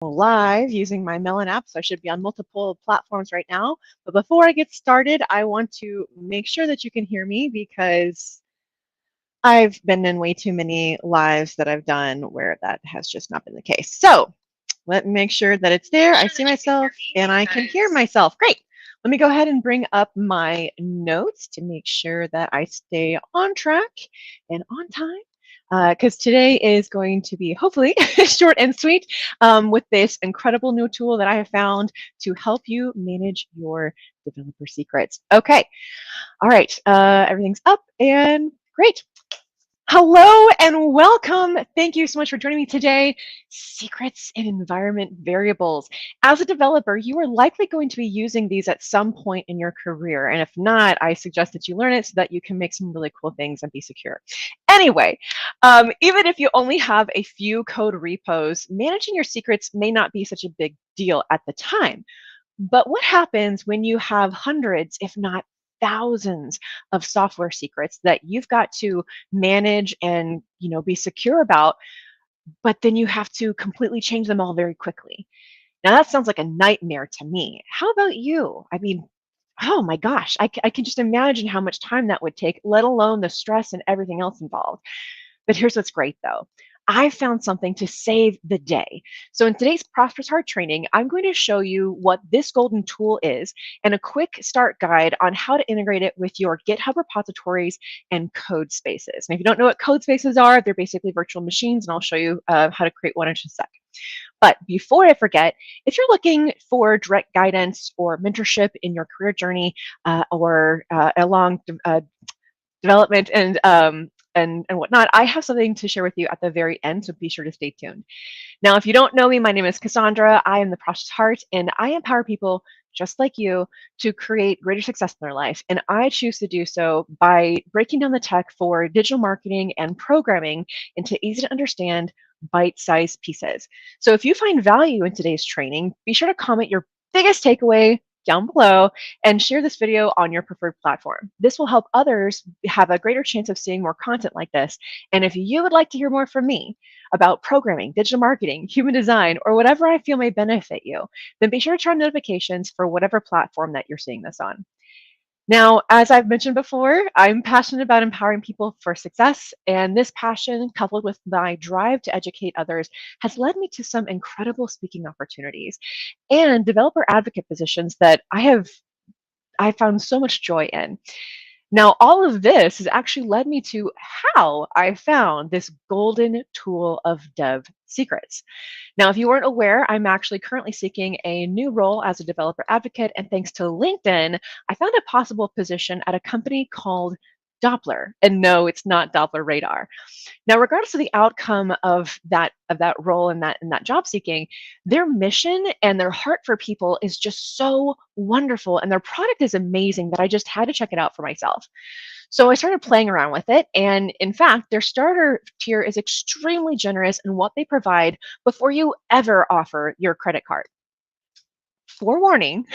Live using my Melon app, so I should be on multiple platforms right now. But before I get started, I want to make sure that you can hear me because I've been in way too many lives that I've done where that has just not been the case. So let me make sure that it's there. I see myself and I can hear myself. Great. Let me go ahead and bring up my notes to make sure that I stay on track and on time, because today is going to be hopefully short and sweet with this incredible new tool that I have found to help you manage your developer secrets. Okay. All right. Everything's up and great. Hello and welcome. Thank you so much for joining me today. Secrets and environment variables. As a developer, you are likely going to be using these at some point in your career. And if not, I suggest that you learn it so that you can make some really cool things and be secure. Anyway, even if you only have a few code repos, managing your secrets may not be such a big deal at the time. But what happens when you have hundreds, if not thousands of software secrets that you've got to manage and be secure about, but then you have to completely change them all very quickly? Now that sounds like a nightmare to me. How about you? I mean, oh my gosh, I can just imagine how much time that would take, let alone the stress and everything else involved. But here's what's great though. I found something to save the day. So in today's Prosperous Heart training, I'm going to show you what this golden tool is and a quick start guide on how to integrate it with your GitHub repositories and CodeSpaces. And if you don't know what CodeSpaces are, they're basically virtual machines, and I'll show you how to create one in just a sec. But before I forget, if you're looking for direct guidance or mentorship in your career journey or along development and whatnot, I have something to share with you at the very end, so be sure to stay tuned. Now, if you don't know me, my name is Cassandra. I am the Prosperous Heart, and I empower people just like you to create greater success in their life. And I choose to do so by breaking down the tech for digital marketing and programming into easy to understand, bite-sized pieces. So if you find value in today's training, be sure to comment your biggest takeaway down below and share this video on your preferred platform. This will help others have a greater chance of seeing more content like this. And if you would like to hear more from me about programming, digital marketing, human design, or whatever I feel may benefit you, then be sure to turn on notifications for whatever platform that you're seeing this on. Now, as I've mentioned before, I'm passionate about empowering people for success, and this passion, coupled with my drive to educate others, has led me to some incredible speaking opportunities and developer advocate positions that I found so much joy in. Now, all of this has actually led me to how I found this golden tool of dev secrets. Now, if you weren't aware, I'm actually currently seeking a new role as a developer advocate, and thanks to LinkedIn, I found a possible position at a company called Doppler. And no, it's not Doppler radar. Now, regardless of the outcome of that role and that job seeking, their mission and their heart for people is just so wonderful, and their product is amazing that I just had to check it out for myself. So I started playing around with it, and in fact, their starter tier is extremely generous in what they provide before you ever offer your credit card. Forewarning,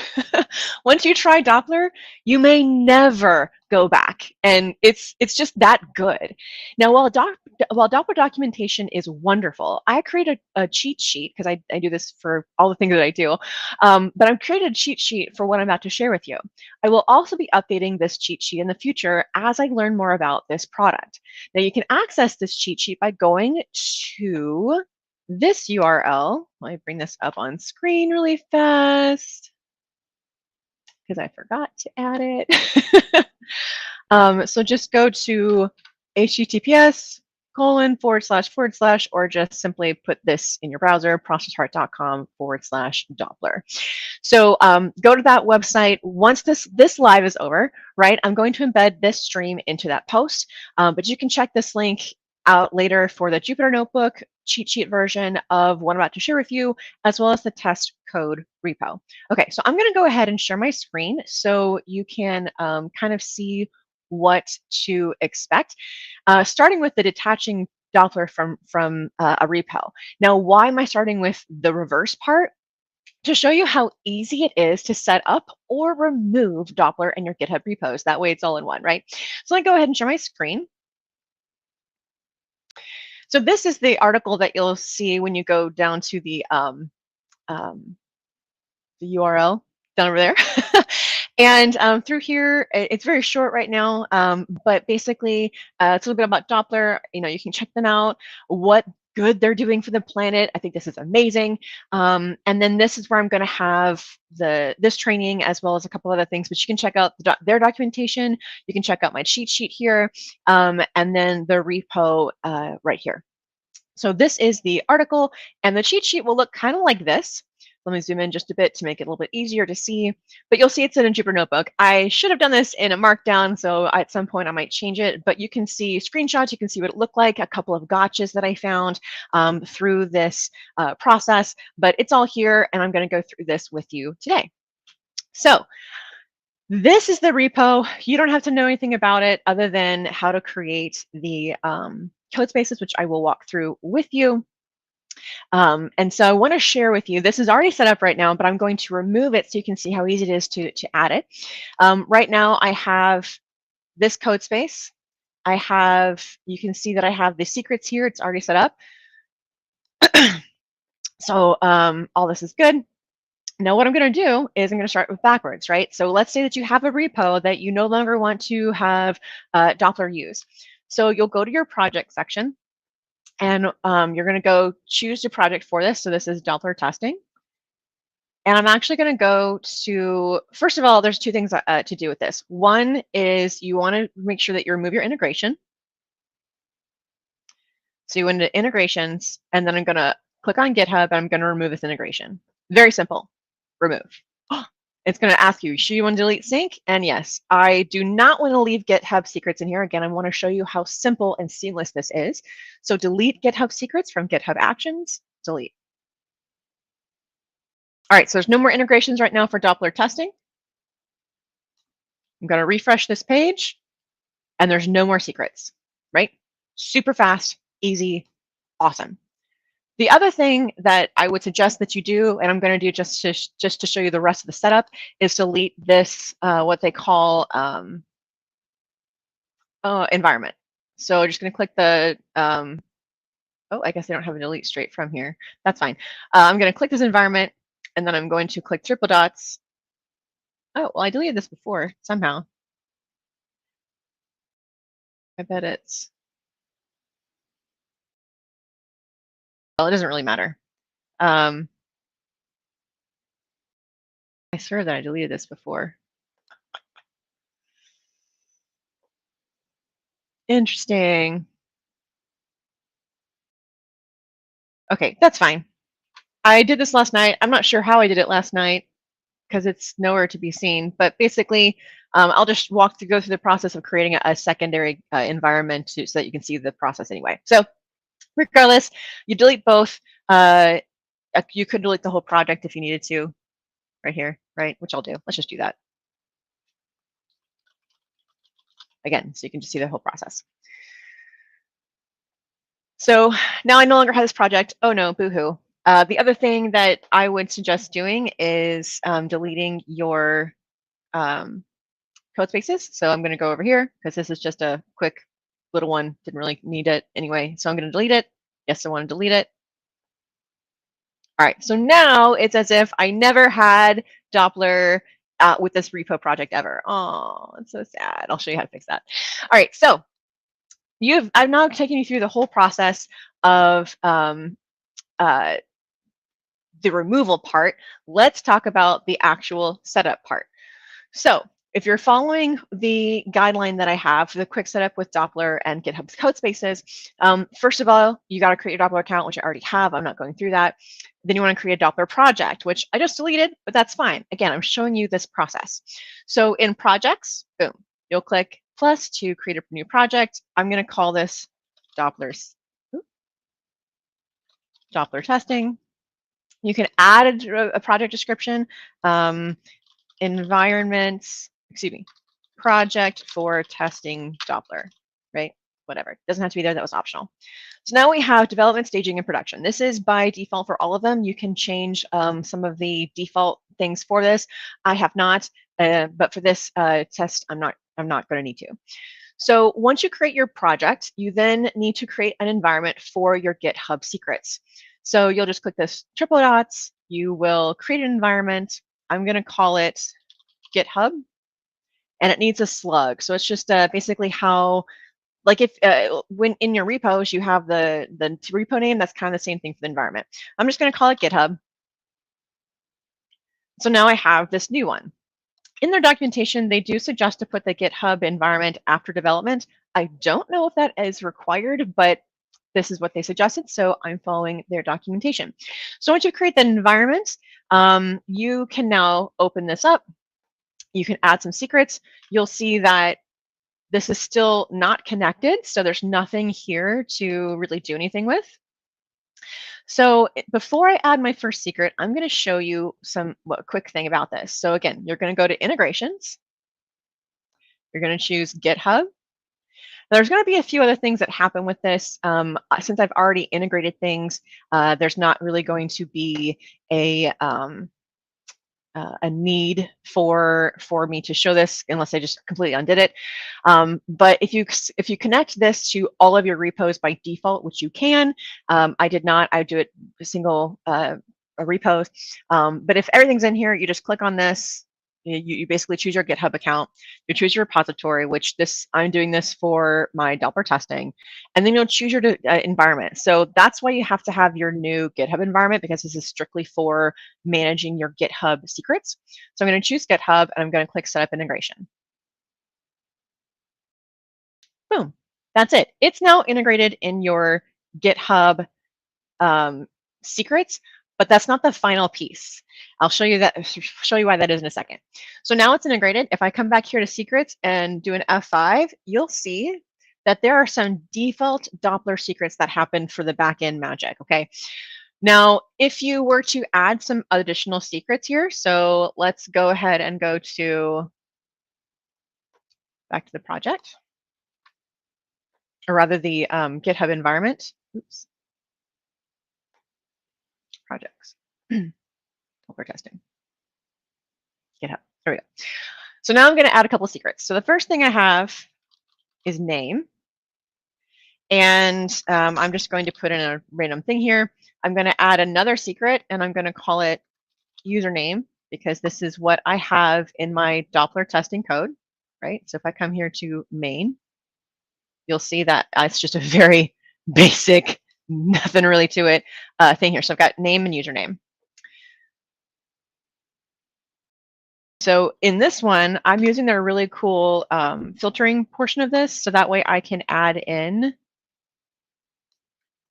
once you try Doppler, you may never go back, and it's just that good. Now, while Doppler documentation is wonderful, I created a cheat sheet because I do this for all the things that I do, but I've created a cheat sheet for what I'm about to share with you. I will also be updating this cheat sheet in the future as I learn more about this product. Now, you can access this cheat sheet by going to this URL. Let me bring this up on screen really fast because I forgot to add it. So just go to https:// or just simply put this in your browser, prosperousheart.com/Doppler. So go to that website. Once this live is over, right, I'm going to embed this stream into that post, but you can check this link out later for the Jupyter Notebook cheat sheet version of what I'm about to share with you, as well as the test code repo. Okay, so I'm going to go ahead and share my screen so you can kind of see what to expect, starting with the detaching Doppler from a repo. Now, why am I starting with the reverse part? To show you how easy it is to set up or remove Doppler in your GitHub repos. That way it's all in one, right? So I'm going to go ahead and share my screen. So this is the article that you'll see when you go down to the the URL down over there. And through here, it's very short right now, but basically it's a little bit about Doppler. You can check them out, what good they're doing for the planet. I think this is amazing. And then this is where I'm going to have this training as well as a couple other things, but you can check out their documentation. You can check out my cheat sheet here, and then the repo right here. So this is the article, and the cheat sheet will look kind of like this. Let me zoom in just a bit to make it a little bit easier to see, but you'll see it's in a Jupyter Notebook. I should have done this in a Markdown, so at some point I might change it, but you can see screenshots, you can see what it looked like, a couple of gotchas that I found through this process, but it's all here, and I'm going to go through this with you today. So this is the repo. You don't have to know anything about it other than how to create the CodeSpaces, which I will walk through with you. And so I want to share with you, this is already set up right now, but I'm going to remove it so you can see how easy it is to add it. Right now I have this CodeSpace. You can see that I have the secrets here. It's already set up. So all this is good. Now what I'm going to do is I'm going to start with backwards, right? So let's say that you have a repo that you no longer want to have Doppler use. So you'll go to your project section, and you're going to go choose your project for this. So this is Doppler testing. And I'm actually going to go to, first of all, there's two things to do with this. One is you want to make sure that you remove your integration. So you went into integrations, and then I'm going to click on GitHub, and I'm going to remove this integration. Very simple. Remove. It's going to ask you, should you want to delete sync? And yes, I do not want to leave GitHub secrets in here. Again, I want to show you how simple and seamless this is. So delete GitHub secrets from GitHub Actions, delete. All right, so there's no more integrations right now for Doppler testing. I'm going to refresh this page, and there's no more secrets, right? Super fast, easy, awesome. The other thing that I would suggest that you do, and I'm going to do just to show you the rest of the setup, is delete this, what they call environment. So just going to click the, oh, I guess they don't have a delete straight from here. That's fine. I'm going to click this environment, and then I'm going to click triple dots. Oh, well, I deleted this before somehow. I bet it's, well, it doesn't really matter. I swear that I deleted this before. Interesting. Okay, that's fine. I did this last night. I'm not sure how I did it last night because it's nowhere to be seen. But basically, I'll just go through the process of creating a secondary environment so that you can see the process anyway. So regardless, you delete both. You could delete the whole project if you needed to right here, right? Which I'll do. Let's just do that. Again, so you can just see the whole process. So now I no longer have this project. Oh no, boohoo. The other thing that I would suggest doing is deleting your CodeSpaces. So I'm going to go over here because this is just a quick little one. Didn't really need it anyway. So I'm going to delete it. Yes, I want to delete it. All right, so now it's as if I never had Doppler with this repo project ever. Oh, it's so sad. I'll show you how to fix that. All right, so I'm now taking you through the whole process of the removal part. Let's talk about the actual setup part. So if you're following the guideline that I have for the quick setup with Doppler and GitHub's CodeSpaces, first of all, you got to create your Doppler account, which I already have. I'm not going through that. Then you want to create a Doppler project, which I just deleted, but that's fine. Again, I'm showing you this process. So in projects, boom, you'll click plus to create a new project. I'm going to call this Doppler testing. You can add a project description, project for testing Doppler, right? Whatever, it doesn't have to be there, that was optional. So now we have development, staging, and production. This is by default for all of them. You can change some of the default things for this. I have not, but for this test, I'm not going to need to. So once you create your project, you then need to create an environment for your GitHub secrets. So you'll just click this triple dots, you will create an environment. I'm going to call it GitHub, and it needs a slug. So it's just basically how, like if when in your repos you have the repo name, that's kind of the same thing for the environment. I'm just going to call it GitHub. So now I have this new one. In their documentation, they do suggest to put the GitHub environment after development. I don't know if that is required, but this is what they suggested, so I'm following their documentation. So once you create that environment, you can now open this up. You can add some secrets. You'll see that this is still not connected, so there's nothing here to really do anything with. So before I add my first secret, I'm going to show you a quick thing about this. So again, you're going to go to integrations. You're going to choose GitHub. There's going to be a few other things that happen with this. Since I've already integrated things, there's not really going to be a need for me to show this unless I just completely undid it. But if you connect this to all of your repos by default, which you can, I did not. I do it a single repos. But if everything's in here, you just click on this. You basically choose your GitHub account, you choose your repository, which I'm doing this for my Doppler testing, and then you'll choose your environment. So that's why you have to have your new GitHub environment, because this is strictly for managing your GitHub secrets. So I'm going to choose GitHub, and I'm going to click Set Up Integration. Boom, that's it. It's now integrated in your GitHub secrets, but that's not the final piece. I'll show you why that is in a second. So now it's integrated. If I come back here to secrets and do an F5, you'll see that there are some default Doppler secrets that happen for the backend magic, okay? Now, if you were to add some additional secrets here, so let's go ahead and go back to the project, or rather the GitHub environment. Oops. Projects. Doppler testing. GitHub. There we go. So now I'm going to add a couple of secrets. So the first thing I have is name. And I'm just going to put in a random thing here. I'm going to add another secret, and I'm going to call it username, because this is what I have in my Doppler testing code, right? So if I come here to main, you'll see that it's just a very basic, nothing really to it thing here. So I've got name and username. So in this one, I'm using their really cool filtering portion of this, so that way I can add in,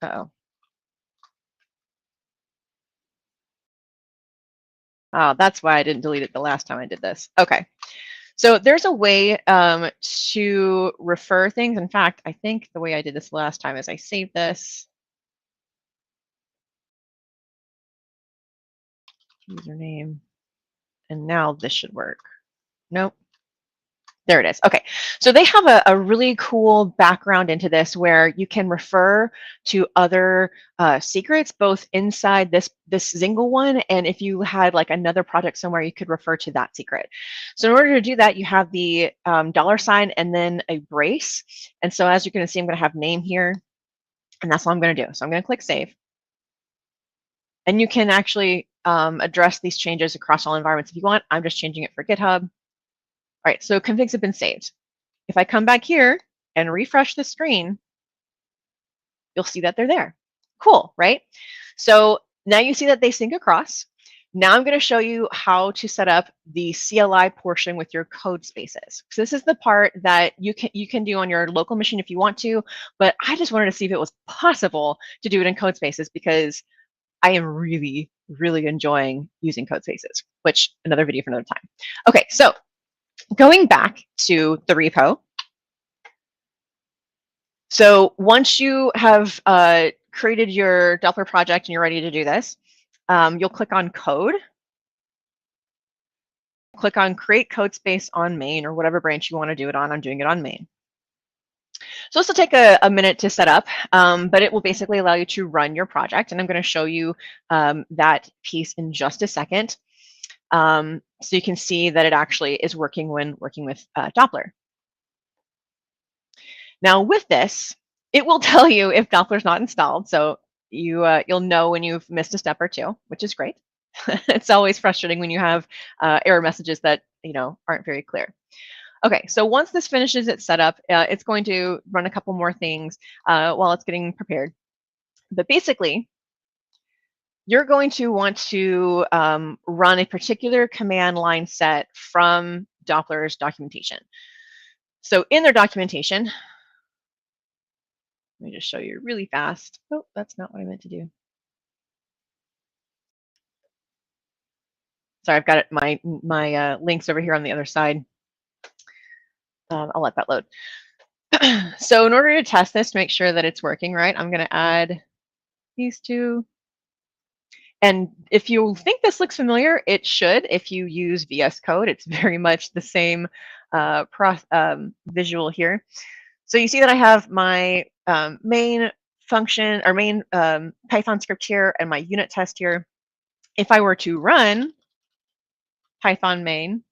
oh, that's why I didn't delete it the last time I did this. Okay, so there's a way to refer things. In fact, I think the way I did this last time is I saved this. Username, and now this should work. Nope. There it is. Okay, so they have a really cool background into this where you can refer to other secrets, both inside this single one, and if you had like another project somewhere, you could refer to that secret. So in order to do that, you have the $sign and then a brace. And so as you're going to see, I'm going to have name here, and that's all I'm going to do. So I'm going to click Save. And you can actually address these changes across all environments if you want. I'm just changing it for GitHub. All right, so configs have been saved. If I come back here and refresh the screen, you'll see that they're there. Cool, right? So now you see that they sync across. Now I'm going to show you how to set up the CLI portion with your CodeSpaces. So this is the part that you can do on your local machine if you want to, but I just wanted to see if it was possible to do it in CodeSpaces, because I am really, really enjoying using CodeSpaces, which another video for another time. Okay, so going back to the repo. So once you have created your Doppler project and you're ready to do this, you'll click on code, click on create code space on main, or whatever branch you want to do it on. I'm doing it on main. So this will take a minute to set up, but it will basically allow you to run your project. And I'm going to show you that piece in just a second. So you can see that it actually is working when working with Doppler. Now with this, it will tell you if Doppler's not installed. So you'll know when you've missed a step or two, which is great. It's always frustrating when you have error messages that aren't very clear. Okay, so once this finishes its setup, it's going to run a couple more things while it's getting prepared. But basically, you're going to want to run a particular command line set from Doppler's documentation. So in their documentation, let me just show you really fast. Oh, that's not what I meant to do. Sorry, I've got it, my links over here on the other side. I'll let that load. So in order to test this to make sure that it's working right, I'm going to add these two. And if you think this looks familiar, it should. If you use VS Code, it's very much the same visual here. So you see that I have my main function or main Python script here and my unit test here. If I were to run Python main,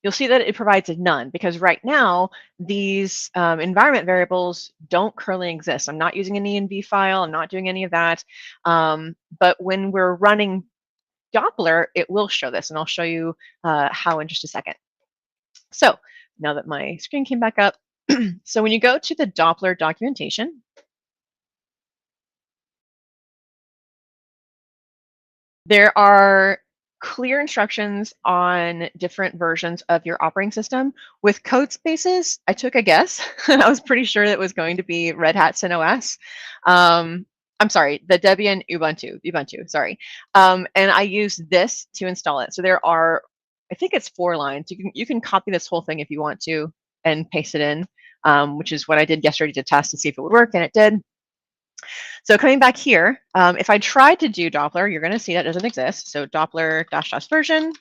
you'll see that it provides a none because right now these environment variables don't currently exist. I'm not using an env file. I'm not doing any of that. But when we're running Doppler, it will show this, and I'll show you how in just a second. So now that my screen came back up, so when you go to the Doppler documentation, there are clear instructions on different versions of your operating system. With CodeSpaces, I took a guess. I was pretty sure that it was going to be Red Hat CentOS. I'm sorry, the Debian Ubuntu, sorry. And I used this to install it. So there are, I think it's 4 lines. You can copy this whole thing if you want to and paste it in, which is what I did yesterday to test to see if it would work, and it did. So coming back here, if I tried to do Doppler, you're going to see that doesn't exist. So Doppler -- version.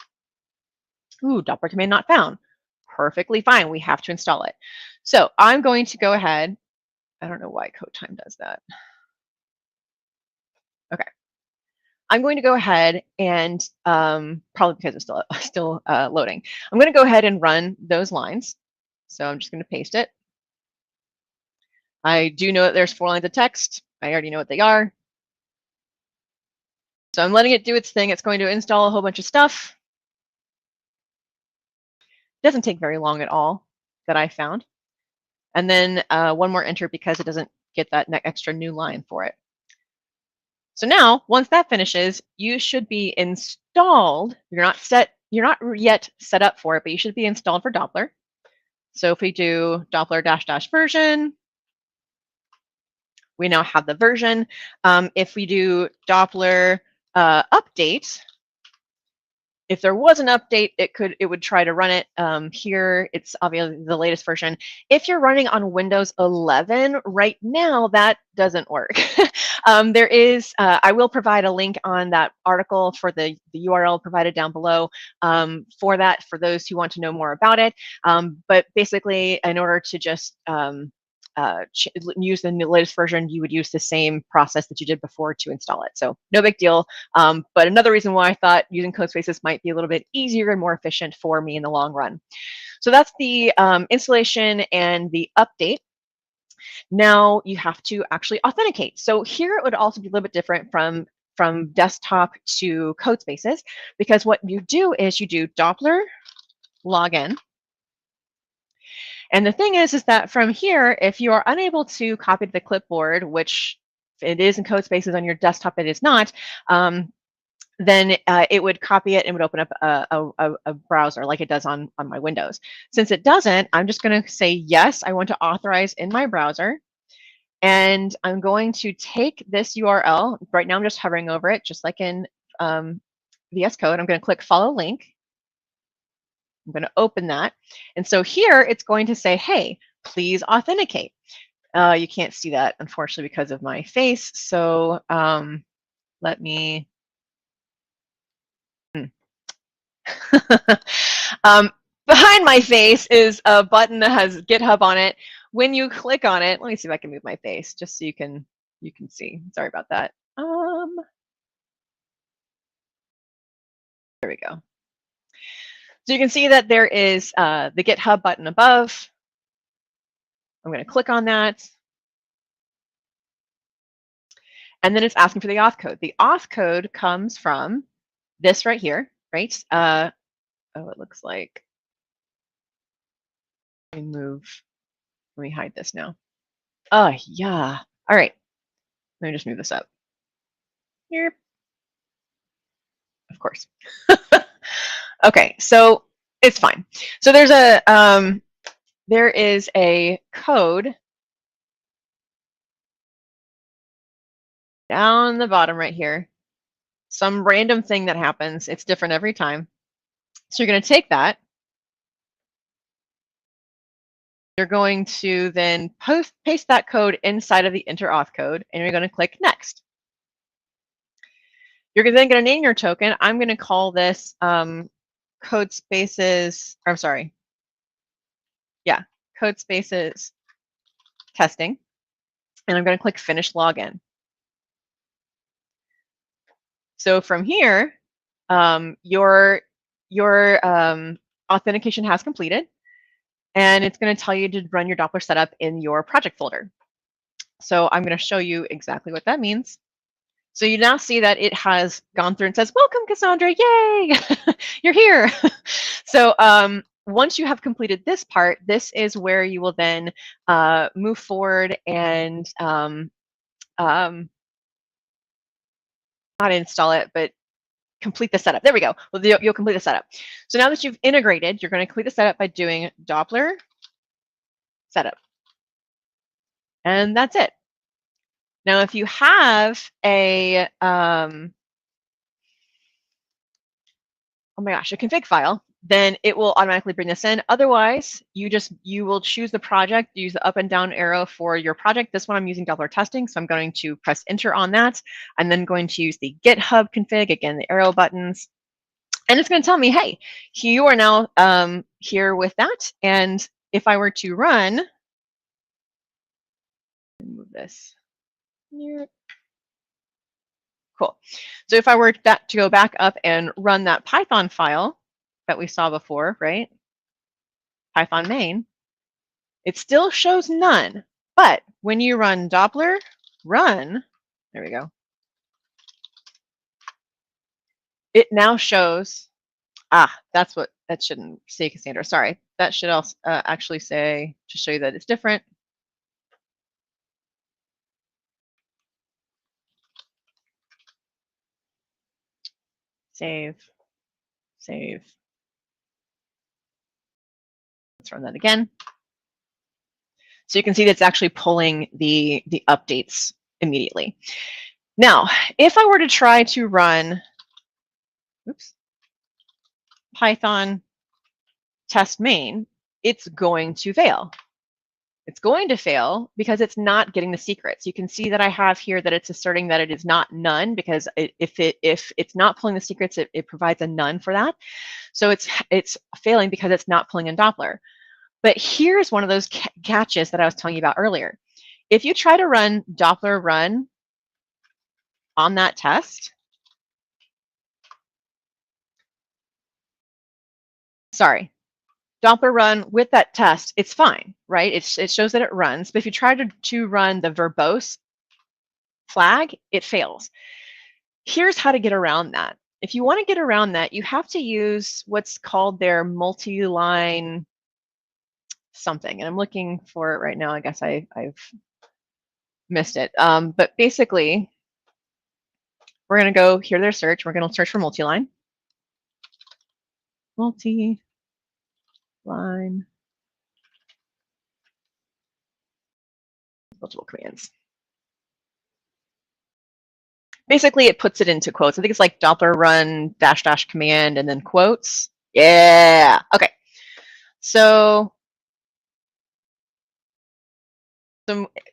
Ooh, Doppler command not found. Perfectly fine. We have to install it. So I'm going to go ahead. I don't know why CodeTime does that. Okay. I'm going to go ahead and probably because it's still loading. I'm going to go ahead and run those lines. So I'm just going to paste it. I do know that there's 4 lines of text. I already know what they are. So I'm letting it do its thing. It's going to install a whole bunch of stuff. It doesn't take very long at all that I found. And then one more enter because it doesn't get that extra new line for it. So now, once that finishes, you should be installed. You're not yet set up for it, but you should be installed for Doppler. So if we do Doppler -- version, we now have the version. If we do Doppler update, if there was an update, it would try to run it. Here, it's obviously the latest version. If you're running on Windows 11 right now, that doesn't work. There is, I will provide a link on that article for the URL provided down below for that, for those who want to know more about it. But basically, in order to just use the latest version, you would use the same process that you did before to install it. So no big deal. But another reason why I thought using CodeSpaces might be a little bit easier and more efficient for me in the long run. So that's the installation and the update. Now you have to actually authenticate. So here it would also be a little bit different from desktop to CodeSpaces, because what you do is you do Doppler login. And the thing is that from here, if you are unable to copy to the clipboard, which it is in CodeSpaces on your desktop, it is not, then it would copy it and would open up a browser like it does on my Windows. Since it doesn't, I'm just going to say, yes, I want to authorize in my browser. And I'm going to take this URL. Right now, I'm just hovering over it, just like in VS Code. I'm going to click follow link. I'm going to open that. And so here it's going to say, hey, please authenticate. You can't see that, unfortunately, because of my face. So let me. Behind my face is a button that has GitHub on it. When you click on it, let me see if I can move my face just so you can see. Sorry about that. There we go. So you can see that there is the GitHub button above. I'm going to click on that. And then it's asking for the auth code. The auth code comes from this right here, right? Oh, it looks like, let me hide this now. Oh, yeah. All right. Let me just move this up. Here. Of course. Okay, so it's fine. So there is a code down the bottom right here. Some random thing that happens. It's different every time. So you're going to take that. You're going to then paste that code inside of the enter auth code, and you're going to click next. You're then going to name your token. I'm going to call this CodeSpaces, I'm sorry. Yeah, CodeSpaces testing. And I'm going to click finish login. So from here, your authentication has completed, and it's going to tell you to run your Doppler setup in your project folder. So I'm going to show you exactly what that means. So you now see that it has gone through and says, welcome, Cassandra, yay, you're here. So once you have completed this part, this is where you will then move forward and not install it, but complete the setup. There we go. Well, you'll complete the setup. So now that you've integrated, you're going to complete the setup by doing Doppler setup. And that's it. Now, if you have a, oh my gosh, a config file, then it will automatically bring this in. Otherwise, you will choose the project, use the up and down arrow for your project. This one I'm using Doppler testing, so I'm going to press enter on that. I'm then going to use the GitHub config, again, the arrow buttons. And it's going to tell me, hey, you are now here with that. And if I were to run, move this here. Cool. So if I were to go back up and run that Python file that we saw before, right? Python main, it still shows none. But when you run Doppler run, there we go. It now shows, that's what, that shouldn't say Cassandra, sorry. That should also actually say, to show you that it's different. Save. Let's run that again. So you can see that it's actually pulling the updates immediately. Now, if I were to try to run, oops, Python test main, it's going to fail. It's going to fail because it's not getting the secrets. You can see that I have here that it's asserting that it is not none, because if it's not pulling the secrets, it provides a none for that. So it's failing because it's not pulling in Doppler. But here's one of those catches that I was telling you about earlier. If you try to run Doppler run on that test, sorry, Doppler run with that test, it's fine, right? It shows that it runs. But if you try to run the verbose flag, it fails. Here's how to get around that. If you want to get around that, you have to use what's called their multi-line something. And I'm looking for it right now. I guess I've missed it. But basically, we're going to go here to their search. We're going to search for multi-line. Multi-line. Multiple commands. Basically, it puts it into quotes. I think it's like Doppler run -- command and then quotes. Yeah. Okay. So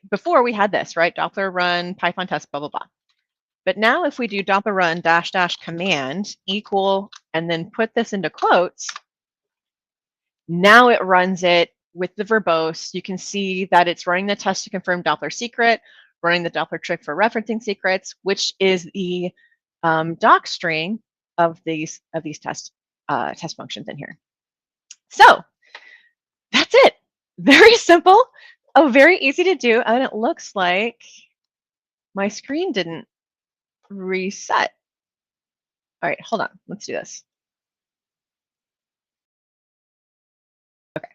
before we had this, right? Doppler run Python test, blah, blah, blah. But now if we do Doppler run -- command equal and then put this into quotes, now it runs it with the verbose. You can see that it's running the test to confirm Doppler secret, running the Doppler trick for referencing secrets, which is the doc string of these test functions in here. So that's it. Very simple. Oh, very easy to do. And it looks like my screen didn't reset. All right, hold on. Let's do this. Okay.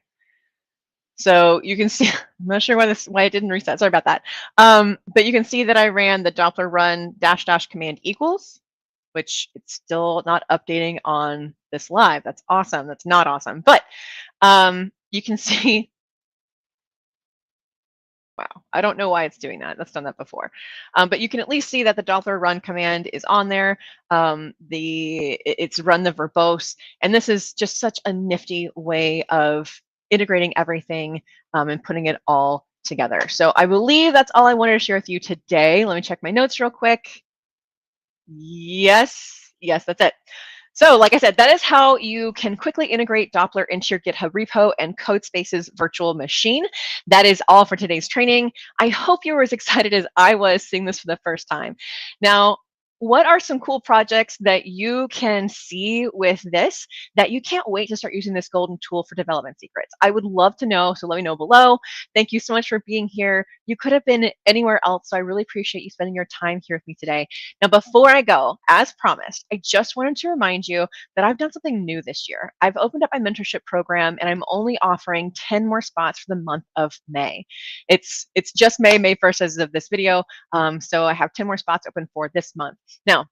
So you can see, I'm not sure why it didn't reset. Sorry about that. But you can see that I ran the Doppler run -- command equals, which it's still not updating on this live. That's awesome. That's not awesome. But you can see, wow, I don't know why it's doing that. That's done that before. But you can at least see that the Doppler run command is on there. It's run the verbose. And this is just such a nifty way of integrating everything and putting it all together. So I believe that's all I wanted to share with you today. Let me check my notes real quick. Yes, that's it. So like I said, that is how you can quickly integrate Doppler into your GitHub repo and CodeSpaces virtual machine. That is all for today's training. I hope you were as excited as I was seeing this for the first time. Now, what are some cool projects that you can see with this that you can't wait to start using this golden tool for development secrets? I would love to know, so let me know below. Thank you so much for being here. You could have been anywhere else, so I really appreciate you spending your time here with me today. Now, before I go, as promised, I just wanted to remind you that I've done something new this year. I've opened up my mentorship program, and I'm only offering 10 more spots for the month of May. It's just May 1st as of this video, so I have 10 more spots open for this month. Now,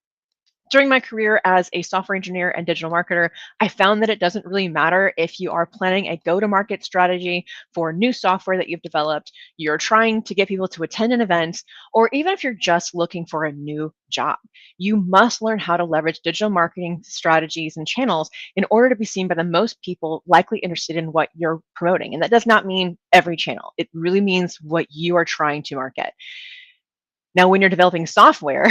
during my career as a software engineer and digital marketer, I found that it doesn't really matter if you are planning a go-to-market strategy for new software that you've developed, you're trying to get people to attend an event, or even if you're just looking for a new job. You must learn how to leverage digital marketing strategies and channels in order to be seen by the most people likely interested in what you're promoting. And that does not mean every channel. It really means what you are trying to market. Now, when you're developing software,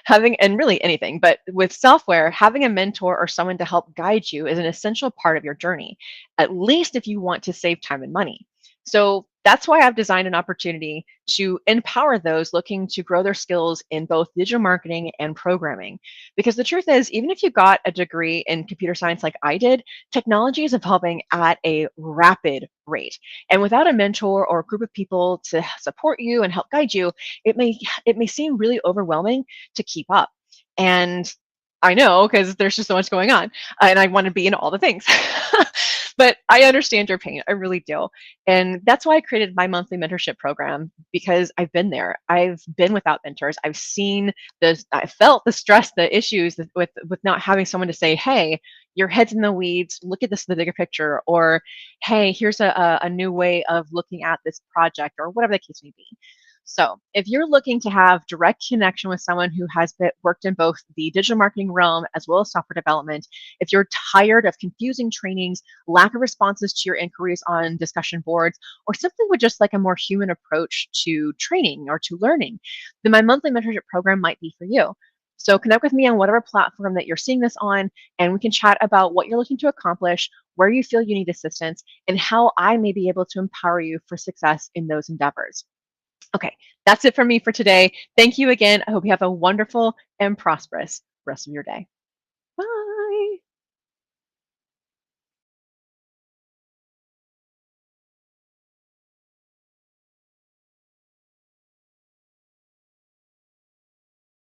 and really anything, but with software, having a mentor or someone to help guide you is an essential part of your journey, at least if you want to save time and money. So that's why I've designed an opportunity to empower those looking to grow their skills in both digital marketing and programming. Because the truth is, even if you got a degree in computer science like I did, technology is evolving at a rapid rate. And without a mentor or a group of people to support you and help guide you, it may seem really overwhelming to keep up. And I know, because there's just so much going on and I want to be in all the things. But I understand your pain. I really do. And that's why I created my monthly mentorship program, because I've been there. I've been without mentors. I've seen this, I felt the stress, the issues with not having someone to say, hey, your head's in the weeds, look at this in the bigger picture, or hey, here's a new way of looking at this project, or whatever the case may be. So if you're looking to have direct connection with someone who has worked in both the digital marketing realm as well as software development, if you're tired of confusing trainings, lack of responses to your inquiries on discussion boards, or simply would just like a more human approach to training or to learning, then my monthly mentorship program might be for you. So connect with me on whatever platform that you're seeing this on, and we can chat about what you're looking to accomplish, where you feel you need assistance, and how I may be able to empower you for success in those endeavors. Okay, that's it for me for today. Thank you again. I hope you have a wonderful and prosperous rest of your day.